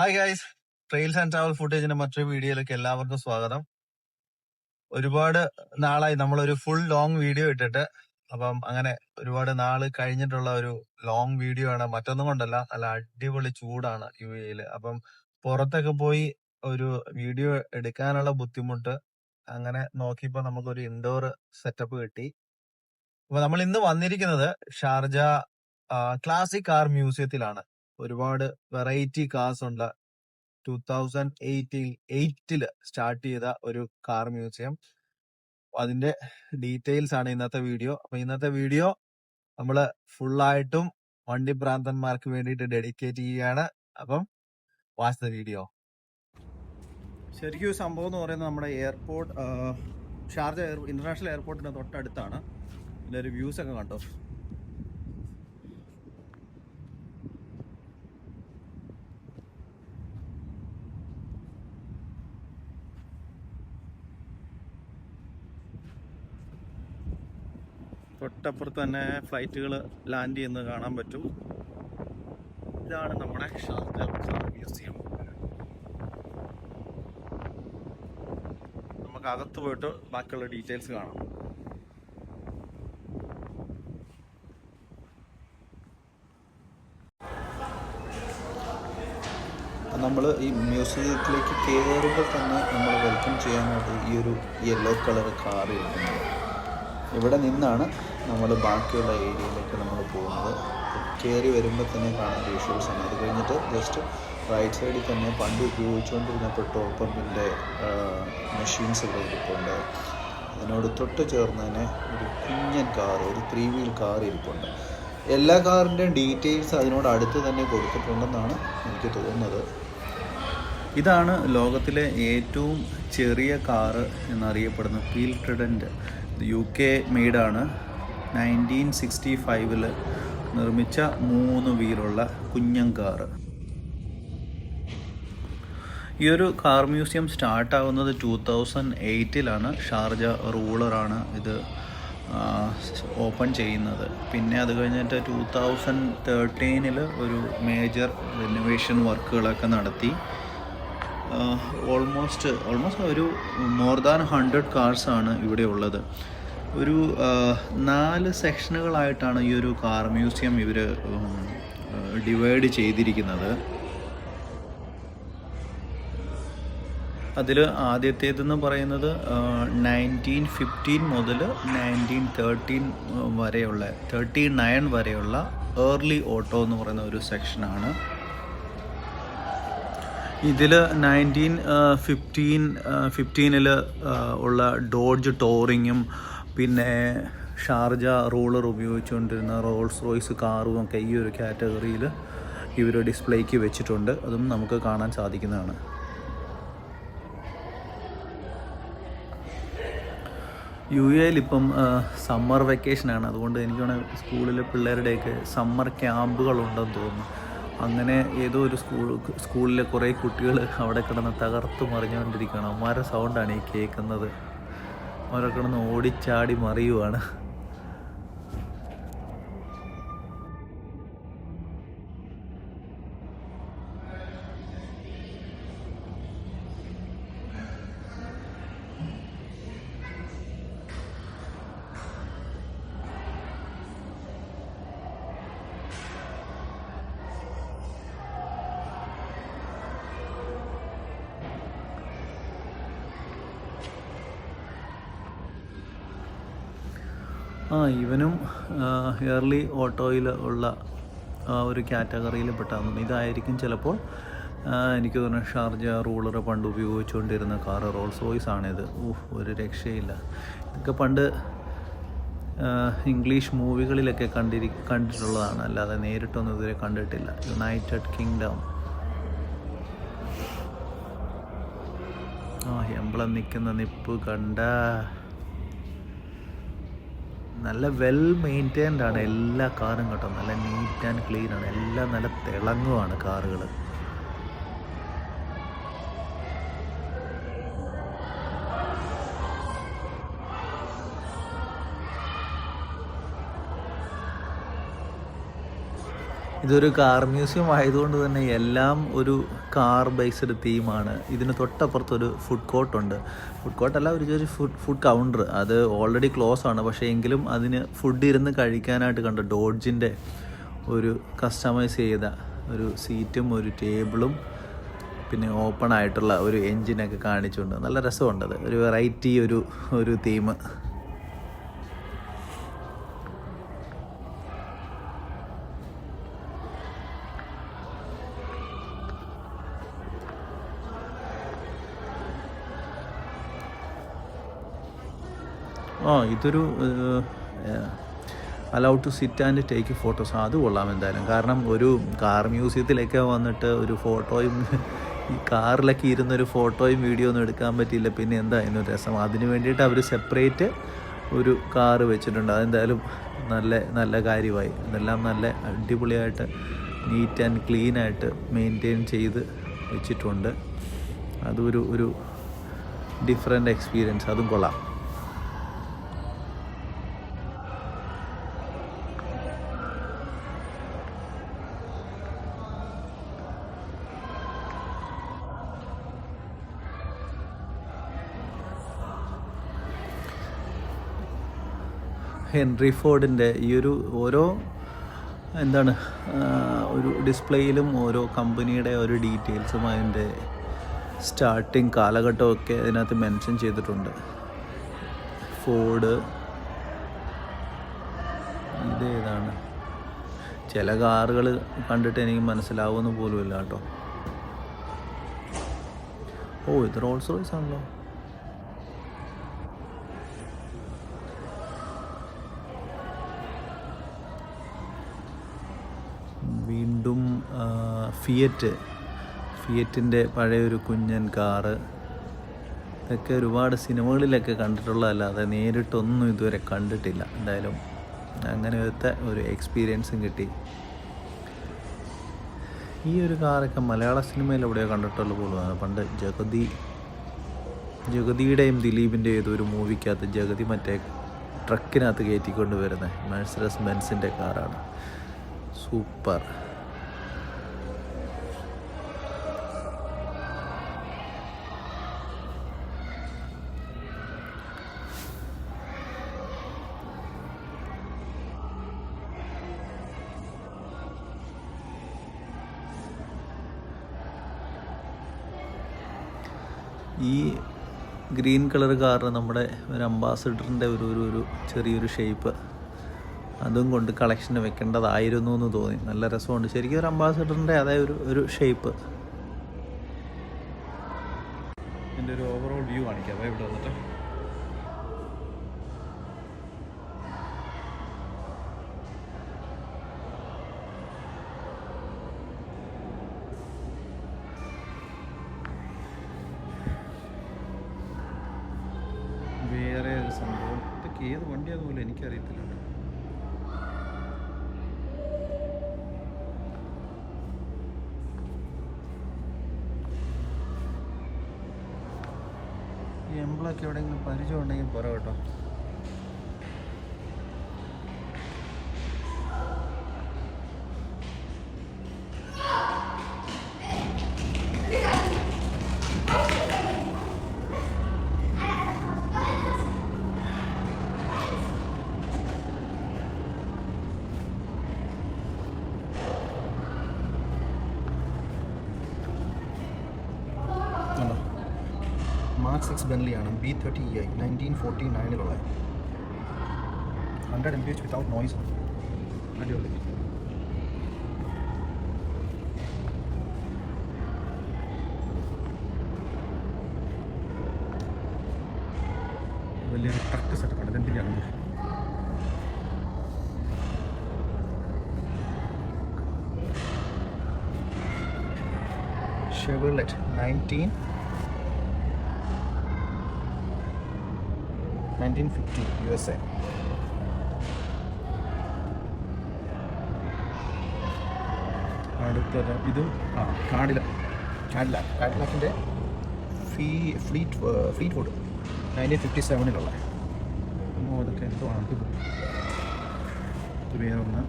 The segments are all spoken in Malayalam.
Hi guys, trails and travel ഫുട്ടേജിന്റെ മറ്റൊരു വീഡിയോയിലേക്ക് എല്ലാവർക്കും സ്വാഗതം. ഒരുപാട് നാളായി നമ്മളൊരു ഫുൾ ലോങ് വീഡിയോ ഇട്ടിട്ട്. അപ്പം അങ്ങനെ ഒരുപാട് നാള് കഴിഞ്ഞിട്ടുള്ള ഒരു ലോങ് വീഡിയോ ആണ്. മറ്റൊന്നും കൊണ്ടല്ല, നല്ല അടിപൊളി ചൂടാണ് UAE-ല്. അപ്പം പുറത്തൊക്കെ പോയി ഒരു വീഡിയോ എടുക്കാനുള്ള ബുദ്ധിമുട്ട് അങ്ങനെ നോക്കിയപ്പോ നമുക്കൊരു ഇൻഡോർ സെറ്റപ്പ് കിട്ടി. അപ്പൊ നമ്മൾ ഇന്ന് വന്നിരിക്കുന്നത് ഷാർജ ക്ലാസിക് കാർ മ്യൂസിയത്തിലാണ്. ഒരുപാട് വെറൈറ്റി കാർസ് ഉണ്ട്. 2008 സ്റ്റാർട്ട് ചെയ്ത ഒരു കാർ മ്യൂസിയം. അതിന്റെ ഡീറ്റെയിൽസ് ആണ് ഇന്നത്തെ വീഡിയോ. അപ്പൊ ഇന്നത്തെ വീഡിയോ നമ്മള് ഫുള്ളായിട്ടും വണ്ടി ഭ്രാന്തന്മാർക്ക് വേണ്ടിയിട്ട് ഡെഡിക്കേറ്റ് ചെയ്യുകയാണ്. അപ്പം വാച്ച് ദ വീഡിയോ. ശരിക്കും സംഭവം എന്ന് പറയുന്നത് നമ്മുടെ എയർപോർട്ട്, ഷാർജ ഇന്റർനാഷണൽ എയർപോർട്ടിന്റെ തൊട്ടടുത്താണ്. ഇതിന്റെ ഒരു വ്യൂസ് ഒക്കെ കണ്ടോ. തൊട്ടപ്പുറത്ത് തന്നെ ഫ്ലൈറ്റുകൾ ലാൻഡ് ചെയ്യുന്നത് കാണാൻ പറ്റും. ഇതാണ് നമ്മുടെ ഷാർജ കാർ മ്യൂസിയം. നമുക്ക് അകത്ത് പോയിട്ട് ബാക്കിയുള്ള ഡീറ്റെയിൽസ് കാണാം. നമ്മൾ ഈ മ്യൂസിയത്തിലേക്ക് കയറുമ്പോൾ തന്നെ നമ്മൾ വെൽക്കം ചെയ്യാനായിട്ട് ഈ ഒരു യെല്ലോ കളർ കാർ ഇരിക്കുന്നത്. ഇവിടെ നിന്നാണ് നമ്മൾ ബാക്കിയുള്ള ഏരിയയിലേക്ക് നമ്മൾ പോകുന്നത്. കയറി വരുമ്പോൾ തന്നെ കാണാൻ വിഷ്വൽസ് ആണ്. അത് കഴിഞ്ഞിട്ട് ജസ്റ്റ് റൈറ്റ് സൈഡിൽ തന്നെ പണ്ട് ഉപയോഗിച്ചുകൊണ്ടിരുന്ന പെട്രോൾ പമ്പിൻ്റെ മെഷീൻസ് ഇവിടെ ഇരിപ്പുണ്ട്. അതിനോട് തൊട്ട് ചേർന്ന് തന്നെ ഒരു കുഞ്ഞൻ കാർ, ഒരു 3 വീൽ കാർ ഇരിപ്പുണ്ട്. എല്ലാ കാറിൻ്റെയും ഡീറ്റെയിൽസ് അതിനോട് അടുത്ത് തന്നെ കൊടുത്തിട്ടുണ്ടെന്നാണ് എനിക്ക് തോന്നുന്നത്. ഇതാണ് ലോകത്തിലെ ഏറ്റവും ചെറിയ കാറ് എന്നറിയപ്പെടുന്ന പീൽ ട്രിഡൻറ്റ്. UK മെയ്ഡാണ്. 1965 നിർമ്മിച്ച 3 വീലുള്ള കുഞ്ഞൻ കാറ്. ഈ ഒരു കാർ മ്യൂസിയം സ്റ്റാർട്ടാവുന്നത് 2008 ഷാർജ റൂളറാണ് ഇത് ഓപ്പൺ ചെയ്യുന്നത്. പിന്നെ അത് കഴിഞ്ഞിട്ട് 2013 ഒരു മേജർ റിനോവേഷൻ വർക്കുകളൊക്കെ നടത്തി. ഓൾമോസ്റ്റ് ഒരു മോർ ദാൻ 100 കാർസാണ് ഇവിടെ ഉള്ളത്. ഒരു 4 സെക്ഷനുകളായിട്ടാണ് ഈ ഒരു കാർ മ്യൂസിയം ഇവർ ഡിവൈഡ് ചെയ്തിരിക്കുന്നത്. അതിൽ ആദ്യത്തേതെന്ന് പറയുന്നത് 1915 മുതൽ 1913 വരെയുള്ള 39 വരെയുള്ള ഏർലി ഓട്ടോ എന്ന് പറയുന്ന ഒരു സെക്ഷനാണ്. ഇതിൽ 1915 ഉള്ള ഡോഡ്ജ് ടോറിങ്ങും പിന്നെ ഷാർജ റൂളർ ഉപയോഗിച്ചുകൊണ്ടിരുന്ന റോൾസ് റോയ്സ് കാറും ഒക്കെ ഈ ഒരു കാറ്റഗറിയിൽ ഇവർ ഡിസ്പ്ലേക്ക് വെച്ചിട്ടുണ്ട്. അതും നമുക്ക് കാണാൻ സാധിക്കുന്നതാണ്. UAE ഇപ്പം സമ്മർ വെക്കേഷനാണ്. അതുകൊണ്ട് എനിക്ക് തോന്നുന്നു സ്കൂളിലെ പിള്ളേരുടെയൊക്കെ സമ്മർ ക്യാമ്പുകളുണ്ടെന്ന് തോന്നുന്നു. അങ്ങനെ ഏതോ ഒരു സ്കൂളിലെ കുറേ കുട്ടികൾ അവിടെ കിടന്ന് തകർത്ത് മറിഞ്ഞുകൊണ്ടിരിക്കുകയാണ്. അവന്മാരുടെ സൗണ്ടാണ് ഈ കേൾക്കുന്നത്. അവരെ കിടന്ന് ഓടിച്ചാടി മറിയുവാണ്. ഇവനും ഇയർലി ഓട്ടോയിൽ ഉള്ള ഒരു കാറ്റഗറിയിൽ പെട്ടാകുന്നു. ഇതായിരിക്കും ചിലപ്പോൾ. എനിക്ക് തോന്നുന്നു ഷാർജ റൂളർ പണ്ട് ഉപയോഗിച്ചുകൊണ്ടിരുന്ന കാർ റോൾസ് റോയ്സ് ആണിത്. ഒരു രക്ഷയില്ല. ഇതൊക്കെ പണ്ട് ഇംഗ്ലീഷ് മൂവികളിലൊക്കെ കണ്ടിട്ടുള്ളതാണ്, അല്ലാതെ നേരിട്ടൊന്നും ഇതുവരെ കണ്ടിട്ടില്ല. യുണൈറ്റഡ് കിങ്ഡം എംബ്ലം നിൽക്കുന്ന നിപ്പ് കണ്ട. നല്ല വെൽ മെയിൻറ്റൈൻഡ് ആണ് എല്ലാ കാറും കേട്ടോ. നല്ല നീറ്റ് ആൻഡ് ക്ലീൻ ആണ്. എല്ലാം നല്ല തിളങ്ങുവാണ് കാറുകൾ. ഇതൊരു കാർ മ്യൂസിയം ആയതുകൊണ്ട് തന്നെ എല്ലാം ഒരു കാർ ബേസ്ഡ് തീമാണ്. ഇതിന് തൊട്ടപ്പുറത്തൊരു ഫുഡ് കോർട്ടുണ്ട്. ഫുഡ് കോർട്ടല്ല, ഒരു ഫുഡ് കൗണ്ടർ. അത് ഓൾറെഡി ക്ലോസ് ആണ്. പക്ഷേ എങ്കിലും അതിന് ഫുഡ് ഇരുന്ന് കഴിക്കാനായിട്ട് കണ്ട ഡോഡ്ജിൻ്റെ ഒരു കസ്റ്റമൈസ് ചെയ്ത ഒരു സീറ്റും ഒരു ടേബിളും പിന്നെ ഓപ്പൺ ആയിട്ടുള്ള ഒരു എൻജിനൊക്കെ കാണിച്ചുകൊണ്ട് നല്ല രസമുണ്ടത്. ഒരു വെറൈറ്റി ഒരു തീം. ഇതൊരു allowed to sit and take photos. അത് കൊള്ളാം എന്തായാലും. കാരണം ഒരു കാർ മ്യൂസിയത്തിലൊക്കെ വന്നിട്ട് ഒരു ഫോട്ടോയും ഈ കാറിലൊക്കെ ഇരുന്നൊരു ഫോട്ടോയും വീഡിയോ ഒന്നും എടുക്കാൻ പറ്റിയില്ല. പിന്നെ എന്താ അതിനൊരു രസം? അതിന് വേണ്ടിയിട്ട് അവർ സെപ്പറേറ്റ് ഒരു കാറ് വെച്ചിട്ടുണ്ട്. അതെന്തായാലും നല്ല കാര്യമായി. അതെല്ലാം നല്ല അടിപൊളിയായിട്ട് നീറ്റ് ആൻഡ് ക്ലീനായിട്ട് മെയിൻറ്റെയിൻ ചെയ്ത് വെച്ചിട്ടുണ്ട്. അതൊരു ഡിഫറെൻ്റ് എക്സ്പീരിയൻസ്. അതും കൊള്ളാം. ഹെൻറി ഫോർഡിൻ്റെ ഈ ഓരോ ഒരു ഡിസ്പ്ലേയിലും ഓരോ കമ്പനിയുടെ ഒരു ഡീറ്റെയിൽസും അതിൻ്റെ സ്റ്റാർട്ടിങ് കാലഘട്ടമൊക്കെ അതിനകത്ത് മെൻഷൻ ചെയ്തിട്ടുണ്ട്. ഫോർഡ് ഇതേതാണ്? ചില കാറുകൾ കണ്ടിട്ട് എനിക്ക് മനസ്സിലാവുമെന്ന് പോലുമില്ല കേട്ടോ. ഇത് റോൾസ് റോയ്സ് ആണല്ലോ. വീണ്ടും ഫിയറ്റിൻ്റെ പഴയൊരു കുഞ്ഞൻ കാറ്. ഇതൊക്കെ ഒരുപാട് സിനിമകളിലൊക്കെ കണ്ടിട്ടുള്ളതല്ലാതെ നേരിട്ടൊന്നും ഇതുവരെ കണ്ടിട്ടില്ല. എന്തായാലും അങ്ങനത്തെ ഒരു എക്സ്പീരിയൻസും കിട്ടി. ഈ ഒരു കാറൊക്കെ മലയാള സിനിമയിൽ എവിടെയോ കണ്ടിട്ടുള്ള പോലുമാണ്. പണ്ട് ജഗതിയുടെയും ദിലീപിൻ്റെ ഏതൊരു മൂവിക്കകത്ത് ജഗതി മറ്റേ ട്രക്കിനകത്ത് കയറ്റിക്കൊണ്ട് വരുന്നത് മെഴ്സിഡസ് ബെൻസിൻ്റെ കാറാണ്. സൂപ്പർ. ഈ ഗ്രീൻ കളർ കാറിന് നമ്മുടെ ഒരു അംബാസിഡറിൻ്റെ ഒരു ചെറിയൊരു ഷേപ്പ്, അതും കൊണ്ട് കളക്ഷന് വെക്കേണ്ടതായിരുന്നു എന്ന് തോന്നി. നല്ല രസമുണ്ട്. ശരിക്കും ഒരു അംബാസിഡറിൻ്റെ അതേ ഒരു ഷേപ്പ്. എൻ്റെ ഒരു ഓവറോൾ വ്യൂ കാണിക്കാം ഇവിടെ വന്നിട്ട്. വേറെ ഒരു സംഭവം, ഇതൊക്കെ ഏത് വണ്ടിയാണെന്ന് എനിക്കറിയത്തില്ല. ഈ എംബ്ലൊക്കെ എവിടെയെങ്കിലും പരിചയം ഉണ്ടെങ്കിൽ പറ കേട്ടോ. മാർക്ക് 6 ബെൻലിയാണ്. B30EI 1949 100 mph without noise. അടിപൊളി. വലിയൊരു ട്രക്ക് സെറ്റപ്പാണ്. ഇതെന്തിനാണ്? Chevrolet 1950 USA. അടുത്തത് ഇതും കാഡിലാക്കിൻ്റെ ഫ്ലീറ്റ്വുഡ് 1957 അതൊക്കെ എന്തോ ആണ്. ഇത് വേറൊന്ന്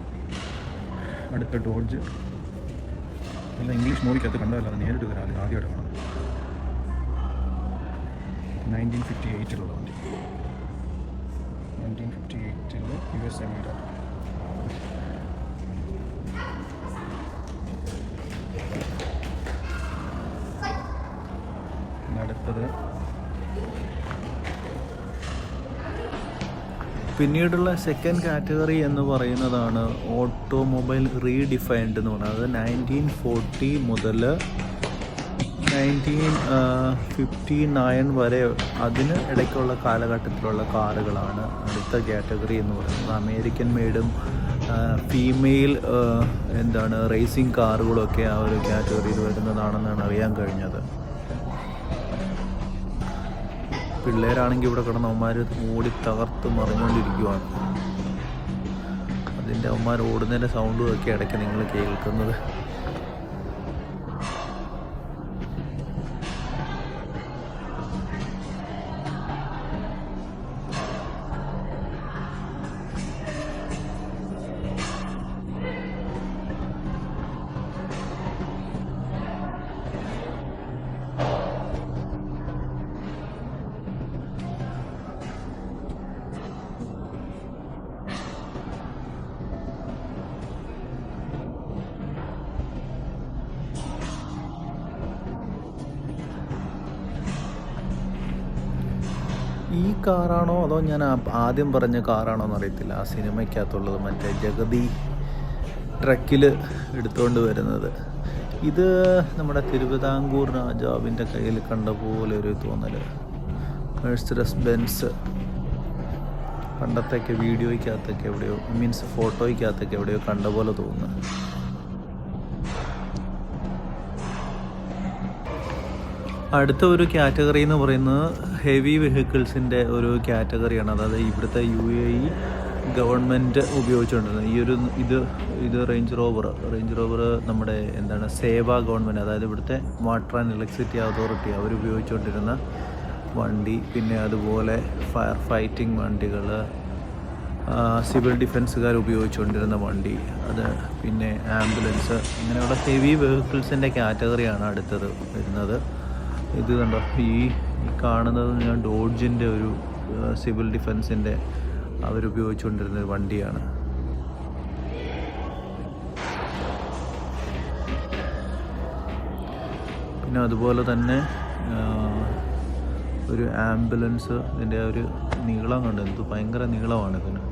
അടുത്ത ഡോഡ്ജ്. നല്ല ഇംഗ്ലീഷ് മൂവിക്കകത്ത് കണ്ടതല്ലാതെ നേരിട്ട് വരാതെ ആദ്യമായിട്ട് കാണാം. 1958 വണ്ടി. 1958 USA മെയ്ഡ്. അടുത്തത് പിന്നീടുള്ള സെക്കൻഡ് കാറ്റഗറി എന്ന് പറയുന്നതാണ് ഓട്ടോമൊബൈൽ റീഡിഫൈൻഡ് എന്ന് പറയുന്നത്. അത് 1940 മുതൽ 1959 വരെ അതിന് ഇടയ്ക്കുള്ള കാലഘട്ടത്തിലുള്ള കാറുകളാണ് അടുത്ത കാറ്റഗറി എന്ന് പറയുന്നത്. അമേരിക്കൻ മെയ്ഡും ഫീമെയിൽ റേസിംഗ് കാറുകളൊക്കെ ആ ഒരു കാറ്റഗറിയിൽ വരുന്നതാണെന്നാണ് അറിയാൻ കഴിഞ്ഞത്. പിള്ളേരാണെങ്കിൽ ഇവിടെ കിടന്ന് അവന്മാർ ഓടി തകർത്ത് മറിഞ്ഞുകൊണ്ടിരിക്കുവാണ്. അതിൻ്റെ അവന്മാർ ഓടുന്നതിൻ്റെ സൗണ്ടും ഒക്കെ ഇടയ്ക്ക് നിങ്ങൾ കേൾക്കുന്നത്. ഈ കാറാണോ അതോ ഞാൻ ആദ്യം പറഞ്ഞ കാറാണോ എന്നറിയത്തില്ല. ആ സിനിമയ്ക്കകത്തുള്ളത് മറ്റേ ജഗതി ട്രക്കിൽ എടുത്തുകൊണ്ട് വരുന്നത്. ഇത് നമ്മുടെ തിരുവിതാംകൂർ രാജാവിൻ്റെ കയ്യിൽ കണ്ട പോലെ ഒരു തോന്നൽ. മെഴ്സിഡസ് ബെൻസ് പണ്ടത്തൊക്കെ വീഡിയോയ്ക്കകത്തൊക്കെ എവിടെയോ ഫോട്ടോയ്ക്കകത്തൊക്കെ എവിടെയോ കണ്ട പോലെ തോന്നുന്നു. അടുത്ത ഒരു കാറ്റഗറി എന്ന് പറയുന്നത് ഹെവി വെഹിക്കിൾസിൻ്റെ ഒരു കാറ്റഗറിയാണ്. അതായത് ഇവിടുത്തെ UAE ഗവൺമെൻറ് ഉപയോഗിച്ചുകൊണ്ടിരുന്നത് ഇത് റേഞ്ച് റോവർ നമ്മുടെ സേവ ഗവൺമെൻറ്, അതായത് ഇവിടുത്തെ വാട്ടർ ആൻഡ് ഇലക്ട്രിസിറ്റി അതോറിറ്റി അവരുപയോഗിച്ചുകൊണ്ടിരുന്ന വണ്ടി. പിന്നെ അതുപോലെ ഫയർ ഫൈറ്റിംഗ് വണ്ടികൾ, സിവിൽ ഡിഫൻസുകാർ ഉപയോഗിച്ചുകൊണ്ടിരുന്ന വണ്ടി, അത് പിന്നെ ആംബുലൻസ്, ഇങ്ങനെയുള്ള ഹെവി വെഹിക്കിൾസിൻ്റെ കാറ്റഗറിയാണ് അടുത്തത് വരുന്നത്. ഇത് കണ്ടോ, ഈ കാണുന്നത് ഞാൻ ഡോഡ്ജിൻ്റെ ഒരു സിവിൽ ഡിഫൻസിൻ്റെ അവരുപയോഗിച്ചുകൊണ്ടിരുന്നൊരു വണ്ടിയാണ്. പിന്നെ അതുപോലെ തന്നെ ഒരു ആംബുലൻസ്, ഇതിൻ്റെ ഒരു നീളം കണ്ട് ഭയങ്കര നീളമാണ് ഇതിന്.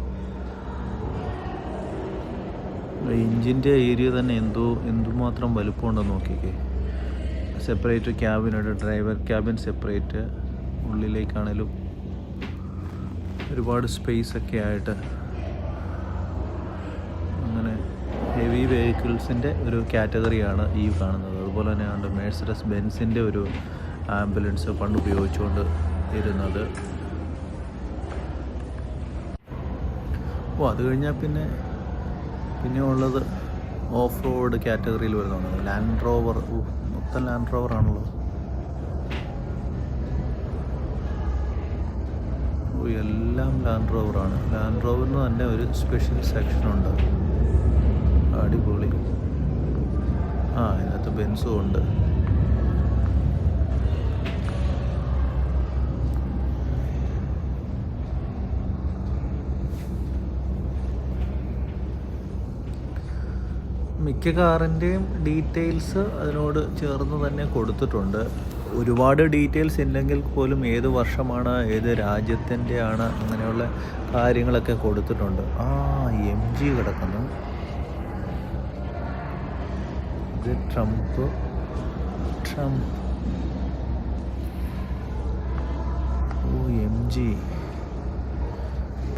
എഞ്ചിൻ്റെ ഏരിയ തന്നെ എന്തുമാത്രം വലുപ്പമുണ്ടെന്ന് നോക്കിക്കേ. സെപ്പറേറ്റ് ക്യാബിനുണ്ട്, ഡ്രൈവർ ക്യാബിൻ സെപ്പറേറ്റ്, ഉള്ളിലേക്കാണേലും ഒരുപാട് സ്പേസൊക്കെ ആയിട്ട്. അങ്ങനെ ഹെവി വെഹിക്കിൾസിൻ്റെ ഒരു കാറ്റഗറിയാണ് ഈ കാണുന്നത്. അതുപോലെ തന്നെയാണ് മെഴ്സിഡസ് ബെൻസിൻ്റെ ഒരു ആംബുലൻസ് പണ്ട് ഉപയോഗിച്ചുകൊണ്ട് ഇരുന്നത്. അത് കഴിഞ്ഞാൽ പിന്നെ ഉള്ളത് ഓഫ് റോഡ് കാറ്റഗറിയിൽ വരുന്നതാണ്. ലാൻഡ് റോവർ, മൊത്തം ലാൻഡ് റോവർ ആണല്ലോ. എല്ലാം ലാൻഡ് റോവറാണ്. ലാൻഡ് റോവറിന് തന്നെ ഒരു സ്പെഷ്യൽ സെക്ഷനുണ്ട്. അടിപൊളി. ഇതിനകത്ത് ബെൻസും ഉണ്ട്. മിക്ക കാറിൻ്റെയും ഡീറ്റെയിൽസ് അതിനോട് ചേർന്ന് തന്നെ കൊടുത്തിട്ടുണ്ട്. ഒരുപാട് ഡീറ്റെയിൽസ് ഇല്ലെങ്കിൽ പോലും ഏത് വർഷമാണ്, ഏത് രാജ്യത്തിൻ്റെയാണ്, അങ്ങനെയുള്ള കാര്യങ്ങളൊക്കെ കൊടുത്തിട്ടുണ്ട്. MG കിടക്കുന്നു. ഇത് ട്രംപ്. MG.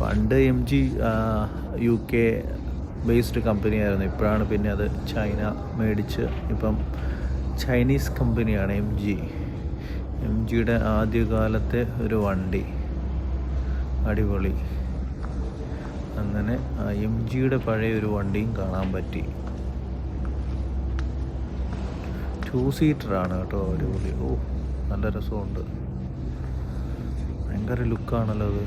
പണ്ട് MG UK ബേസ്ഡ് കമ്പനിയായിരുന്നു. ഇപ്പോഴാണ് പിന്നെ അത് ചൈന മേടിച്ച് ഇപ്പം ചൈനീസ് കമ്പനിയാണ് MGയുടെ ആദ്യകാലത്തെ ഒരു വണ്ടി. അടിപൊളി. അങ്ങനെ MGയുടെ പഴയ ഒരു വണ്ടിയും കാണാൻ പറ്റി. 2 സീറ്ററാണ് കേട്ടോ. അടിപൊളി. നല്ല രസമുണ്ട്. ഭയങ്കര ലുക്കാണല്ലോ അത്.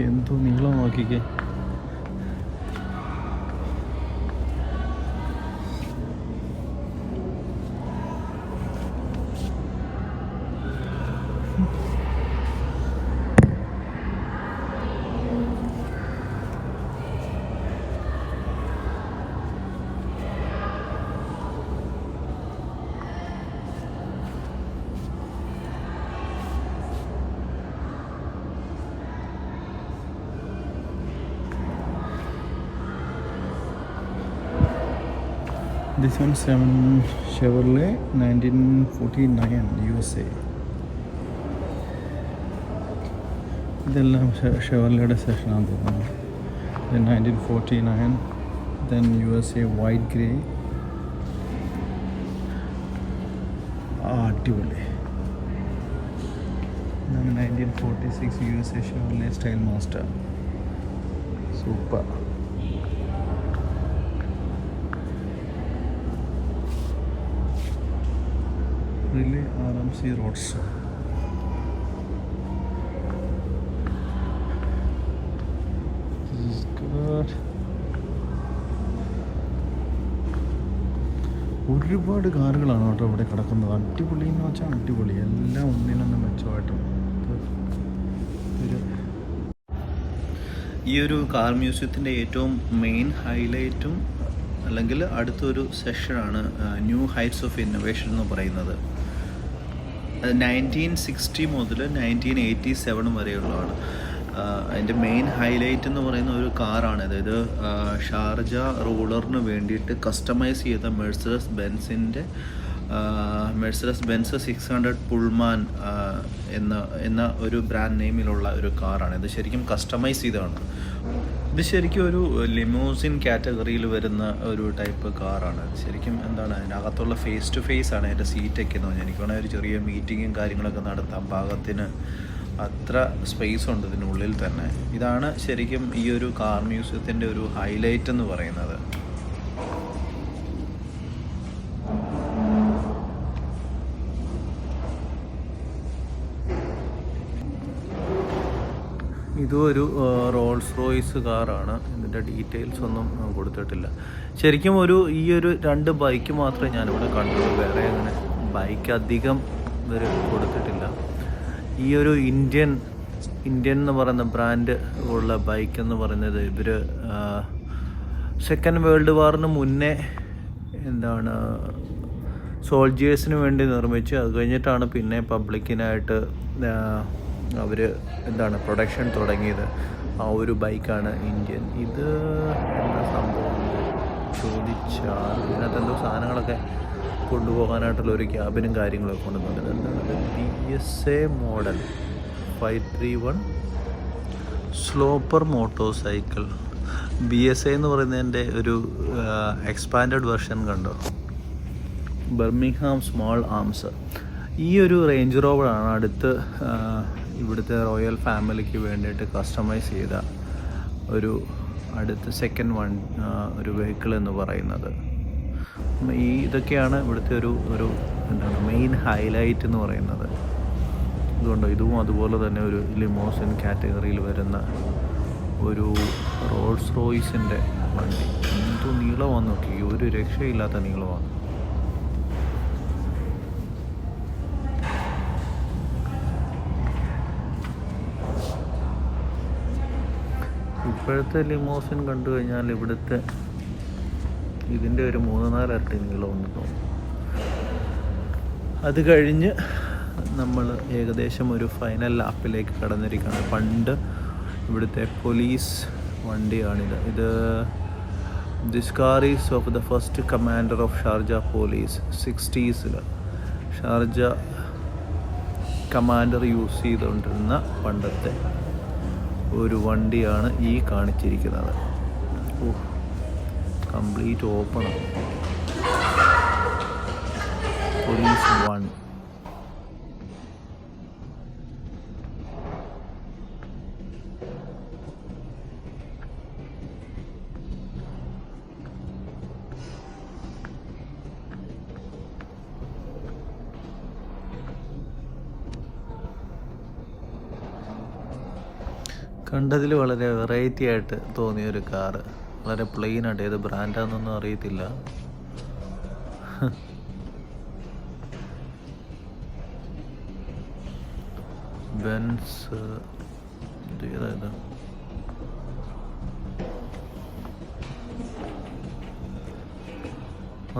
എന്തോ നീളം നോക്കിക്കേ. This one Chevrolet 1949 USA. ഇതെല്ലാം ഷെവർലയുടെ സെഷനാണ് തോന്നുന്നു. 1949, then USA white grey. അടിപൊളി. 1946 USA Chevrolet Style Master. Super. Relay RMC Roadster. This is good. ഒരുപാട് കാറുകളാണ് കേട്ടോ ഇവിടെ കിടക്കുന്നത്. അടിപൊളി എന്ന് വെച്ചാൽ അടിപൊളി, എല്ലാം ഒന്നിനൊന്നും മെച്ചമായിട്ടും. ഈ ഒരു കാർ മ്യൂസിയത്തിൻ്റെ ഏറ്റവും മെയിൻ ഹൈലൈറ്റും അല്ലെങ്കിൽ അടുത്തൊരു സെഷനാണ് ന്യൂ ഹൈറ്റ്സ് ഓഫ് ഇന്നോവേഷൻ എന്ന് പറയുന്നത്. 1960 മുതൽ 1987 വരെയുള്ളതാണ്. അതിൻ്റെ മെയിൻ ഹൈലൈറ്റ് എന്ന് പറയുന്ന ഒരു കാറാണ്. അതായത് ഷാർജ റൂളറിന് വേണ്ടിയിട്ട് കസ്റ്റമൈസ് ചെയ്ത മെഴ്സഡസ് ബെൻസ് 600 പുൾമാൻ എന്ന ഒരു ബ്രാൻഡ് നെയിമിലുള്ള ഒരു കാറാണ്. ഇത് ശരിക്കും കസ്റ്റമൈസ് ചെയ്തതാണ്. ഇത് ശരിക്കും ഒരു ലിമോസിൻ കാറ്റഗറിയിൽ വരുന്ന ഒരു ടൈപ്പ് കാറാണ്. ശരിക്കും എന്താണ്, അതിനകത്തുള്ള ഫേസ് ടു ഫേസ് ആണ് അതിൻ്റെ സീറ്റൊക്കെ എന്ന് പറഞ്ഞാൽ. എനിക്ക് വേണമെങ്കിൽ ഒരു ചെറിയ മീറ്റിങ്ങും കാര്യങ്ങളൊക്കെ നടത്താം. പാകത്തിന് അത്ര സ്പേസ് ഉണ്ട് ഇതിനുള്ളിൽ തന്നെ. ഇതാണ് ശരിക്കും ഈ ഒരു കാർ മ്യൂസിയത്തിൻ്റെ ഒരു ഹൈലൈറ്റ് എന്ന് പറയുന്നത്. ഇതും ഒരു റോൾസ് റോയ്സ് കാറാണ്. ഇതിൻ്റെ ഡീറ്റെയിൽസ് ഒന്നും കൊടുത്തിട്ടില്ല. ശരിക്കും ഈ ഒരു 2 ബൈക്ക് മാത്രമേ ഞാനിവിടെ കണ്ടുള്ളൂ. വേറെ അങ്ങനെ ബൈക്ക് അധികം ഇവർ കൊടുത്തിട്ടില്ല. ഈ ഒരു ഇന്ത്യൻ എന്ന് പറയുന്ന ബ്രാൻഡ് ഉള്ള ബൈക്ക് എന്ന് പറയുന്നത് ഇവർ സെക്കൻഡ് വേൾഡ് വാറിന് മുന്നേ സോൾജിയേഴ്സിന് വേണ്ടി നിർമ്മിച്ച് അത് കഴിഞ്ഞിട്ടാണ് പിന്നെ പബ്ലിക്കിനായിട്ട് അവർ പ്രൊഡക്ഷൻ തുടങ്ങിയത്. ആ ഒരു ബൈക്കാണ് ഇന്ത്യൻ. ഇത് എന്താ സംഭവം ചോദിച്ചാൽ ഇതിനകത്ത് എന്തോ സാധനങ്ങളൊക്കെ കൊണ്ടുപോകാനായിട്ടുള്ള ഒരു ക്യാബിനും കാര്യങ്ങളൊക്കെ കൊണ്ടുവന്നിട്ടുണ്ട്. എന്താണ് PSA model 531 sloper motor cycle. BSA എന്ന് പറയുന്നതിൻ്റെ ഒരു എക്സ്പാൻഡഡ് വെർഷൻ കണ്ടോ. Birmingham small arms. ഈ ഒരു റേഞ്ച് റോവറാണ് അടുത്ത് ഇവിടുത്തെ റോയൽ ഫാമിലിക്ക് വേണ്ടിയിട്ട് കസ്റ്റമൈസ് ചെയ്ത അടുത്ത സെക്കൻഡ് ഒരു വെഹിക്കിൾ എന്ന് പറയുന്നത്. ഇതൊക്കെയാണ് ഇവിടുത്തെ ഒരു മെയിൻ ഹൈലൈറ്റ് എന്ന് പറയുന്നത്. ഇതുകൊണ്ടോ, ഇതും അതുപോലെ തന്നെ ഒരു ലിമോസിൻ കാറ്റഗറിയിൽ വരുന്ന ഒരു റോൾസ് റോയ്സിൻ്റെ വണ്ടി. എന്തോ നീളമാണ് നോക്കി, ഒരു രക്ഷയില്ലാത്ത നീളമാണ്. ഇപ്പോഴത്തെ ലിമോസിൻ കണ്ടു കഴിഞ്ഞാൽ ഇവിടുത്തെ ഇതിൻ്റെ ഒരു 3-4 ഇരട്ടി നീളമുണ്ട് തോന്നുന്നു. അത് കഴിഞ്ഞ് നമ്മൾ ഏകദേശം ഒരു ഫൈനൽ ലാപ്പിലേക്ക് കടന്നിരിക്കുകയാണ്. പണ്ട് ഇവിടുത്തെ പോലീസ് വണ്ടിയാണിത്. This car is of the first commander of Sharjah police. 60s Sharjah commander use ചെയ്തുകൊണ്ടിരുന്ന പണ്ടത്തെ ഒരു വണ്ടിയാണ് ഈ കാണിച്ചിരിക്കുന്നത്. കംപ്ലീറ്റ് ഓപ്പണാണ്. പോലീസ് 1. കണ്ടതിൽ വളരെ വെറൈറ്റി ആയിട്ട് തോന്നിയൊരു കാറ്. വളരെ പ്ലെയിൻ ആയിട്ട്, ഏത് ബ്രാൻഡാണെന്നൊന്നും അറിയത്തില്ല. ബെൻസ് ഏതായത്,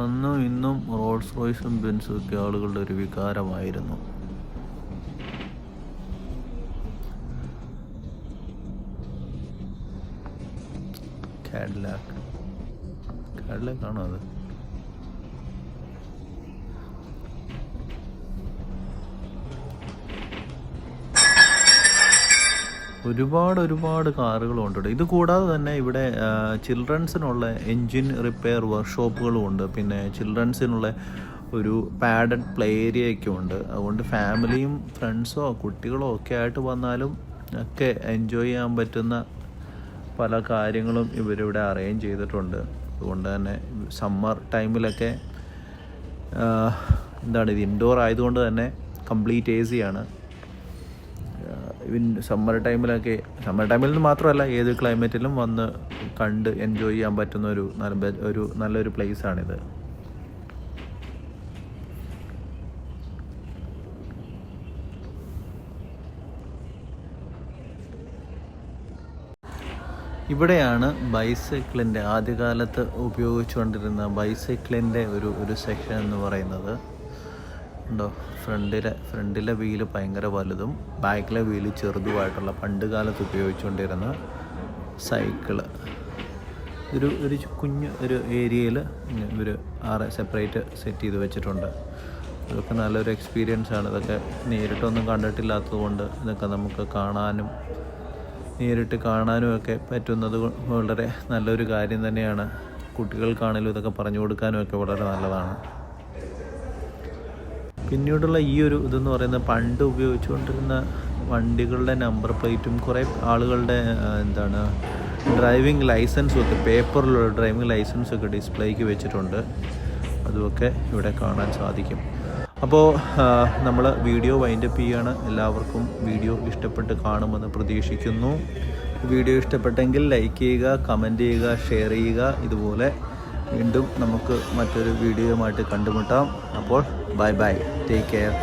അന്നും ഇന്നും റോൾസ് റോയ്സും ബെൻസും ഒക്കെ ആളുകളുടെ ഒരു വികാരമായിരുന്നു. കാഡിലാക്ക് ആണോ അത്? ഒരുപാട് കാറുകളുണ്ട്. ഇത് കൂടാതെ തന്നെ ഇവിടെ ചിൽഡ്രൻസിനുള്ള എൻജിൻ റിപ്പയർ വർക്ക്ഷോപ്പുകളും ഉണ്ട്. പിന്നെ ചിൽഡ്രൻസിനുള്ള ഒരു പാഡഡ് പ്ലേ ഏരിയയൊക്കെ ഉണ്ട്. അതുകൊണ്ട് ഫാമിലിയും ഫ്രണ്ട്സോ കുട്ടികളോ ഒക്കെ ആയിട്ട് വന്നാലും ഒക്കെ എൻജോയ് ചെയ്യാൻ പറ്റുന്ന പല കാര്യങ്ങളും ഇവരിവിടെ അറേഞ്ച് ചെയ്തിട്ടുണ്ട്. അതുകൊണ്ട് തന്നെ സമ്മർ ടൈമിലൊക്കെ ഇത് ഇൻഡോർ ആയതുകൊണ്ട് തന്നെ കംപ്ലീറ്റ് AC ആണ്. സമ്മർ ടൈമിൽ നിന്ന് മാത്രമല്ല, ഏത് ക്ലൈമറ്റിലും വന്ന് കണ്ട് എൻജോയ് ചെയ്യാൻ പറ്റുന്ന ഒരു നല്ലൊരു പ്ലേസാണിത്. ഇവിടെയാണ് ബൈസൈക്കിളിൻ്റെ ആദ്യകാലത്ത് ഉപയോഗിച്ചുകൊണ്ടിരുന്ന ബൈസൈക്കിളിൻ്റെ ഒരു സെക്ഷൻ എന്ന് പറയുന്നത്. ഉണ്ടോ, ഫ്രണ്ടിലെ വീല് ഭയങ്കര വലുതും ബാക്കിലെ വീല് ചെറുതുമായിട്ടുള്ള പണ്ട് കാലത്ത് ഉപയോഗിച്ചുകൊണ്ടിരുന്ന സൈക്കിള്. ഒരു കുഞ്ഞ് ഏരിയയിൽ ഇവർ സെപ്പറേറ്റ് സെറ്റ് ചെയ്ത് വെച്ചിട്ടുണ്ട്. ഇതൊക്കെ നല്ലൊരു എക്സ്പീരിയൻസ് ആണ്. ഇതൊക്കെ നേരിട്ടൊന്നും കണ്ടിട്ടില്ലാത്തത് കൊണ്ട് ഇതൊക്കെ നമുക്ക് നേരിട്ട് കാണാനും ഒക്കെ പറ്റുന്നത് വളരെ നല്ലൊരു കാര്യം തന്നെയാണ്. കുട്ടികൾക്കാണെങ്കിലും ഇതൊക്കെ പറഞ്ഞു കൊടുക്കാനും ഒക്കെ വളരെ നല്ലതാണ്. പിന്നീടുള്ള ഇതെന്ന് പറയുന്നത് പണ്ട് ഉപയോഗിച്ചുകൊണ്ടിരുന്ന വണ്ടികളുടെ നമ്പർ പ്ലേറ്റും കുറേ ആളുകളുടെ ഡ്രൈവിംഗ് ലൈസൻസും ഒക്കെ, പേപ്പറിലുള്ള ഡ്രൈവിംഗ് ലൈസൻസൊക്കെ ഡിസ്പ്ലേക്ക് വെച്ചിട്ടുണ്ട്. അതുമൊക്കെ ഇവിടെ കാണാൻ സാധിക്കും. അപ്പോൾ നമ്മൾ വീഡിയോ വൈൻഡപ്പ് ചെയ്യുകയാണ്. എല്ലാവർക്കും വീഡിയോ ഇഷ്ടപ്പെട്ട് കാണുമെന്ന് പ്രതീക്ഷിക്കുന്നു. വീഡിയോ ഇഷ്ടപ്പെട്ടെങ്കിൽ ലൈക്ക് ചെയ്യുക, കമൻറ്റ് ചെയ്യുക, ഷെയർ ചെയ്യുക. ഇതുപോലെ വീണ്ടും നമുക്ക് മറ്റൊരു വീഡിയോയുമായിട്ട് കണ്ടുമുട്ടാം. അപ്പോൾ ബൈ, ടേക്ക് കെയർ.